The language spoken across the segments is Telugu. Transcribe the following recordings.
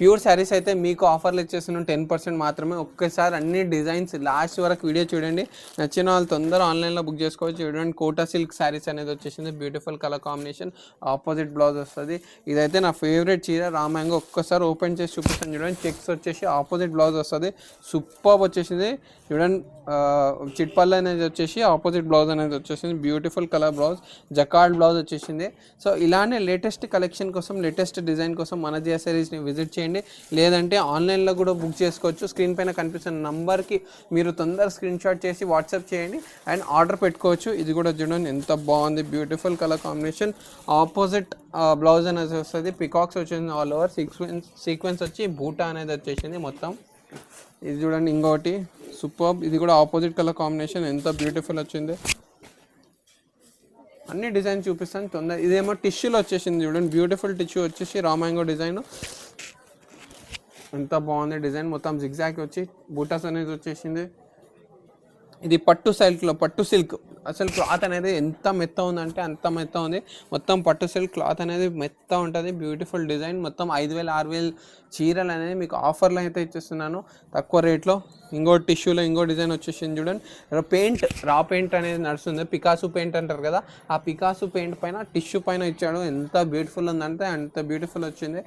ప్యూర్ శారీస్ అయితే మీకు ఆఫర్లు ఇచ్చేస్తున్నాం 10% మాత్రమే. ఒక్కసారి అన్ని డిజైన్స్ లాస్ట్ వరకు వీడియో చూడండి, నచ్చిన వాళ్ళు తొందర ఆన్లైన్లో బుక్ చేసుకోవచ్చు. చూడండి కోటా సిల్క్ శారీస్ అనేది వచ్చేసింది, beautiful colour combination, opposite blouse వస్తుంది. ఇదైతే నా ఫేవరెట్ చీర రామాంగో. ఒక్కసారి ఓపెన్ చేసి చూపిస్తాను చూడండి. చెక్స్ వచ్చేసి ఆపోజిట్ బ్లౌజ్ వస్తుంది, సూపర్ వచ్చేసింది చూడండి. చిట్పల్ అనేది వచ్చేసి ఆపోజిట్ బ్లౌజ్ అనేది వచ్చేసింది, beautiful colour blouse, jacquard blouse వచ్చేసింది. సో ఇలానే లేటెస్ట్ కలెక్షన్ కోసం, లేటెస్ట్ డిజైన్ కోసం మన జియా శారీస్ని విజిట్ చేయండి. లేదంటే ఆన్లైన్లో కూడా బుక్ చేసుకోవచ్చు. స్క్రీన్ పైన కనిపిస్తున్న నంబర్కి మీరు తొందర స్క్రీన్ షాట్ చేసి వాట్సాప్ చేయండి అండ్ ఆర్డర్ పెట్టుకోవచ్చు. ఇది కూడా చూడండి ఎంత బాగుంది, beautiful colour combination, opposite blouse అనేది వస్తుంది, పికాక్స్ వచ్చేసింది, ఆల్ ఓవర్ సీక్వెన్స్ వచ్చి బూటా అనేది వచ్చేసింది మొత్తం. ఇది చూడండి ఇంకోటి సూపర్, ఇది కూడా ఆపోజిట్ కలర్ కాంబినేషన్, ఎంత బ్యూటిఫుల్ వచ్చింది. అన్ని డిజైన్ చూపిస్తాను తొందర. ఇదేమో టిష్యూలో వచ్చేసింది చూడండి, బ్యూటిఫుల్ టిష్యూ వచ్చేసి రామాంగో డిజైన్, ఎంత బాగుంది డిజైన్. మొత్తం జిగ్జాగ్ వచ్చి బూటాస్ అనేది వచ్చేసింది. ఇది పట్టు సిల్క్లో, పట్టు సిల్క్ అసలు క్లాత్ అనేది ఎంత మెత్త ఉందంటే అంత మెత్త ఉంది. మొత్తం పట్టు సిల్క్ క్లాత్ అనేది మెత్త ఉంటుంది, బ్యూటిఫుల్ డిజైన్. మొత్తం 5,000 6,000 చీరలు అనేది మీకు ఆఫర్లో అయితే ఇచ్చేస్తున్నాను తక్కువ రేట్లో. ఇంకో టిష్యూలో ఇంకో డిజైన్ వచ్చేసింది చూడండి. పెయింట్ రా పెయింట్ అనేది నడుస్తుంది, పికాసు పెయింట్ అంటారు కదా, ఆ పికాసు పెయింట్ పైన టిష్యూ పైన ఇచ్చాడు. ఎంత బ్యూటిఫుల్ ఉందంటే అంత బ్యూటిఫుల్ వచ్చింది.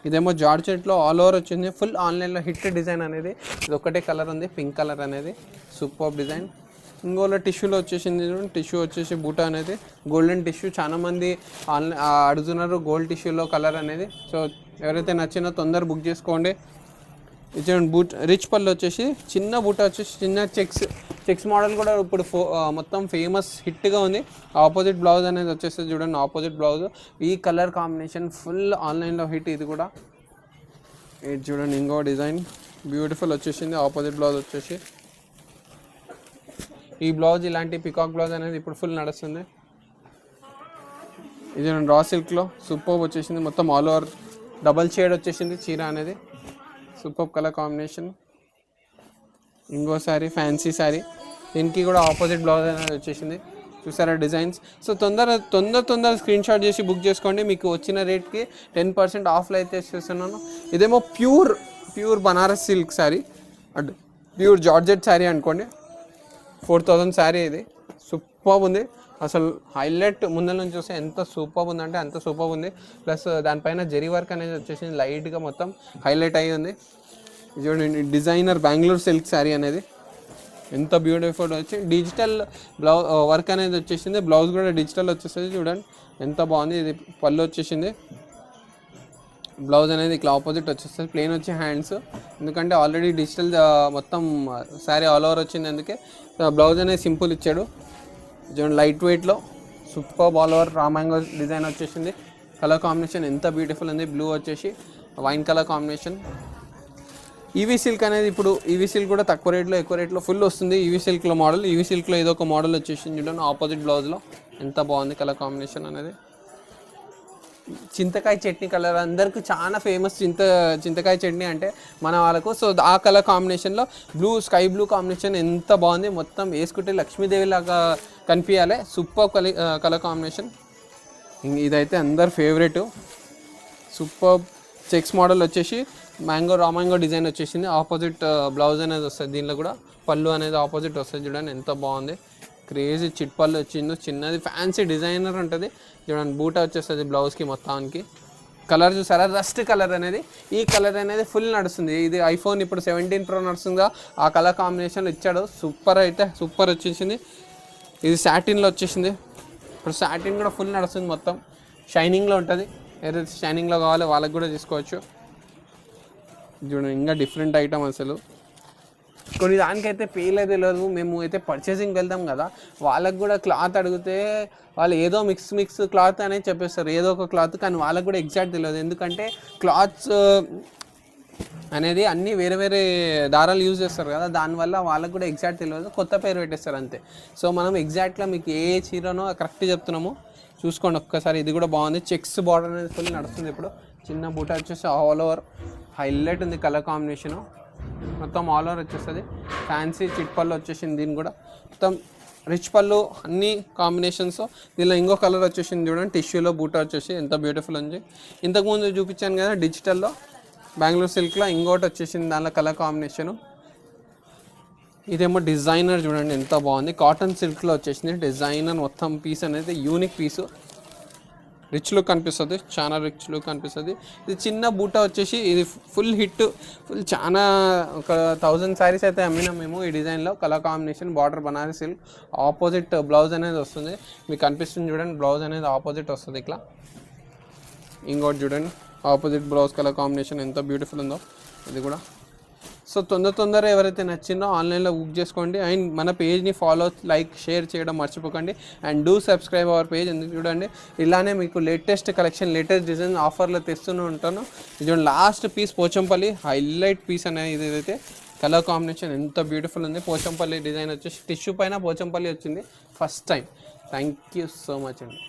ఇదేమో జార్జెట్లో ఆల్ ఓవర్ వచ్చింది, ఫుల్ ఆన్లైన్లో హిట్ డిజైన్ అనేది. ఇది ఒకటే కలర్ ఉంది, పింక్ కలర్ అనేది, సూపర్ డిజైన్. ఇంకోలో టిష్యూలో వచ్చేసింది, టిష్యూ వచ్చేసి బూటా అనేది గోల్డెన్ టిష్యూ. చాలామంది ఆన్లైన్ అడుగుతున్నారు గోల్డ్ టిష్యూలో కలర్ అనేది. సో ఎవరైతే నచ్చినా తొందర బుక్ చేసుకోండి. ఇది బూట్ రిచ్ పళ్ళు వచ్చేసి చిన్న బూట వచ్చేసి చిన్న చెక్స్ మోడల్ కూడా ఇప్పుడు మొత్తం ఫేమస్ హిట్గా ఉంది. ఆపోజిట్ బ్లౌజ్ అనేది వచ్చేసి చూడండి, ఆపోజిట్ బ్లౌజ్, ఈ కలర్ కాంబినేషన్ ఫుల్ ఆన్లైన్లో హిట్. ఇది కూడా ఇది చూడండి ఇంకో డిజైన్ బ్యూటిఫుల్ వచ్చేసింది, ఆపోజిట్ బ్లౌజ్ వచ్చేసి. ఈ బ్లౌజ్ ఇలాంటి పికాక్ బ్లౌజ్ అనేది ఇప్పుడు ఫుల్ నడుస్తుంది. ఇది రా సిల్క్లో సూపర్ వచ్చేసింది, మొత్తం ఆల్ ఓవర్ డబల్ షేడ్ వచ్చేసింది చీర అనేది, సూపర్ కలర్ కాంబినేషన్. ఇంకో శారీ ఫ్యాన్సీ శారీ, దీనికి కూడా ఆపోజిట్ బ్లౌజ్ అనేది వచ్చేసింది. చూసారా డిజైన్స్. సో తొందర స్క్రీన్ షాట్ చేసి బుక్ చేసుకోండి. మీకు వచ్చిన రేట్కి 10% ఆఫ్లో అయితే ఇస్తున్నాను. ఇదేమో pure Banaras silk sari and pure georgette sari అనుకోండి. 4,000 శారీ, ఇది సూపర్ ఉంది అసలు. హైలైట్ ముందర నుంచి చూస్తే ఎంత సూపర్ ఉందంటే అంత సూపర్ ఉంది. ప్లస్ దానిపైన జరీ వర్క్ అనేది వచ్చేసింది, లైట్గా మొత్తం హైలైట్ అయ్యి ఉంది. చూడండి డిజైనర్ బెంగళూరు సిల్క్ శారీ అనేది ఎంత బ్యూటిఫుల్ వచ్చి డిజిటల్ వర్క్ అనేది వచ్చేసింది. బ్లౌజ్ కూడా డిజిటల్ వచ్చేసింది చూడండి ఎంత బాగుంది. ఇది పళ్ళు వచ్చేసింది, బ్లౌజ్ అనేది ఇట్లా ఆపోజిట్ వచ్చేస్తుంది, ప్లెయిన్ వచ్చి హ్యాండ్స్, ఎందుకంటే ఆల్రెడీ డిజిటల్ మొత్తం శారీ ఆల్ ఓవర్ వచ్చింది, అందుకే బ్లౌజ్ అనేది సింపుల్ ఇచ్చాడు. చూడండి లైట్ వెయిట్లో సూపర్ ఆల్ ఓవర్ రామాంగో డిజైన్ వచ్చేసింది. కలర్ కాంబినేషన్ ఎంత బ్యూటిఫుల్ ఉంది, బ్లూ వచ్చేసి wine colour combination. EV silk అనేది ఇప్పుడు ఈవీ సిల్క్ కూడా తక్కువ రేట్లో ఎక్కువ రేట్లో ఫుల్ వస్తుంది. ఈవీ సిల్క్లో మోడల్, ఈవీ సిల్క్లో ఏదో ఒక మోడల్ వచ్చేసింది చూడండి ఆపోజిట్ బ్లౌజ్లో, ఎంత బాగుంది కలర్ కాంబినేషన్ అనేది. చింతకాయ చట్నీ కలర్ అందరికీ చాలా ఫేమస్, చింతకాయ చట్నీ అంటే మన వాళ్ళకు. సో ఆ కలర్ కాంబినేషన్లో స్కై బ్లూ కాంబినేషన్ ఎంత బాగుంది, మొత్తం వేసుకుంటే లక్ష్మీదేవి లాగా కనిపించాలి, సూపర్ కలర్ కాంబినేషన్. ఇదైతే అందరు ఫేవరెట్, సూపర్ చెక్స్ మోడల్ వచ్చేసి రామాంగో డిజైన్ వచ్చేసింది. ఆపోజిట్ బ్లౌజ్ అనేది వస్తుంది, దీనిలో కూడా పళ్ళు అనేది ఆపోజిట్ వస్తుంది చూడండి ఎంత బాగుంది. క్రేజీ చిట్పళ్ళు వచ్చిందో, చిన్నది ఫ్యాన్సీ డిజైనర్ ఉంటుంది చూడండి. బూటా వచ్చేస్తుంది బ్లౌజ్కి మొత్తానికి. కలర్ చూసారా, రస్ట్ కలర్ అనేది, ఈ కలర్ అనేది ఫుల్ నడుస్తుంది. ఇది ఐఫోన్ ఇప్పుడు 17 Pro నడుస్తుందా ఆ కలర్ కాంబినేషన్ ఇచ్చాడు, సూపర్ అయితే సూపర్ వచ్చేసింది. ఇది సాటిన్లో వచ్చేసింది, ఇప్పుడు సాటిన్ కూడా ఫుల్ నడుస్తుంది, మొత్తం షైనింగ్లో ఉంటుంది. ఏదైతే షైనింగ్లో కావాలో వాళ్ళకి కూడా తీసుకోవచ్చు చూడండి. ఇంకా డిఫరెంట్ ఐటమ్ అసలు. కొన్ని దానికైతే పేలు అయితే లేదు, మేము అయితే పర్చేసింగ్కి వెళ్తాం కదా, వాళ్ళకు కూడా క్లాత్ అడిగితే వాళ్ళు ఏదో మిక్స్ క్లాత్ అనేది చెప్పేస్తారు, ఏదో ఒక క్లాత్, కానీ వాళ్ళకు కూడా ఎగ్జాక్ట్ తెలియదు. ఎందుకంటే క్లాత్స్ అనేది అన్నీ వేరే వేరే దారాలు యూజ్ చేస్తారు కదా, దానివల్ల వాళ్ళకు కూడా ఎగ్జాక్ట్ తెలియదు, కొత్త పేరు పెట్టేస్తారు అంతే. సో మనం ఎగ్జాక్ట్గా మీకు ఏ చీరనో కరెక్ట్ చెప్తున్నాము, చూసుకోండి ఒక్కసారి. ఇది కూడా బాగుంది, చెక్స్ బార్డర్ అనేది ఫుల్ నడుస్తుంది. ఇప్పుడు చిన్న బూట వచ్చేసి ఆల్ ఓవర్ హైలైట్ ఉంది కలర్ కాంబినేషను, మొత్తం ఆల్ ఓవర్ వచ్చేస్తుంది. ఫ్యాన్సీ చిట్ పళ్ళు వచ్చేసింది, దీని కూడా మొత్తం రిచ్ పళ్ళు అన్ని కాంబినేషన్స్. దీనిలో ఇంకో కలర్ వచ్చేసింది చూడండి, టిష్యూలో బూటా వచ్చేసి ఎంత బ్యూటిఫుల్ ఉంది. ఇంతకుముందు చూపించాను కదా డిజిటల్లో, బెంగళూరు సిల్క్లో ఇంకోటి వచ్చేసింది దానిలో కలర్ కాంబినేషను. ఇదేమో డిజైనర్ చూడండి ఎంత బాగుంది, కాటన్ సిల్క్లో వచ్చేసింది డిజైనర్. మొత్తం పీస్ అనేది యూనిక్ పీసు, రిచ్ లుక్ కనిపిస్తుంది, చాలా రిచ్ లుక్ కనిపిస్తుంది. ఇది చిన్న బూటా వచ్చేసి ఇది ఫుల్ హిట్, ఫుల్ చాలా ఒక 1000 శారీస్ అయితే అమ్మినాం మేము ఈ డిజైన్లో. Colour combination, border Banaras silk, opposite blouse అనేది వస్తుంది. మీకు కనిపిస్తుంది చూడండి, బ్లౌజ్ అనేది ఆపోజిట్ వస్తుంది ఇట్లా. ఇంకోటి చూడండి ఆపోజిట్ బ్లౌజ్ కలర్ కాంబినేషన్ ఎంత బ్యూటిఫుల్ ఉందో ఇది కూడా. సో తొందర ఎవరైతే నచ్చిందో ఆన్లైన్లో బుక్ చేసుకోండి. అండ్ మన పేజ్ని ఫాలో, లైక్, షేర్ చేయడం మర్చిపోకండి. And do subscribe our page. ఎందుకు చూడండి ఇలానే మీకు లేటెస్ట్ కలెక్షన్, లేటెస్ట్ డిజైన్ ఆఫర్లో తెస్తూనే ఉంటాను. ఇది last piece Pochampally highlight piece అనేది ఇదైతే. కలర్ కాంబినేషన్ ఎంత బ్యూటిఫుల్ ఉంది. పోచంపల్లి డిజైన్ వచ్చేసి టిష్యూ పైన పోచంపల్లి వచ్చింది first time. Thank you so much అండి.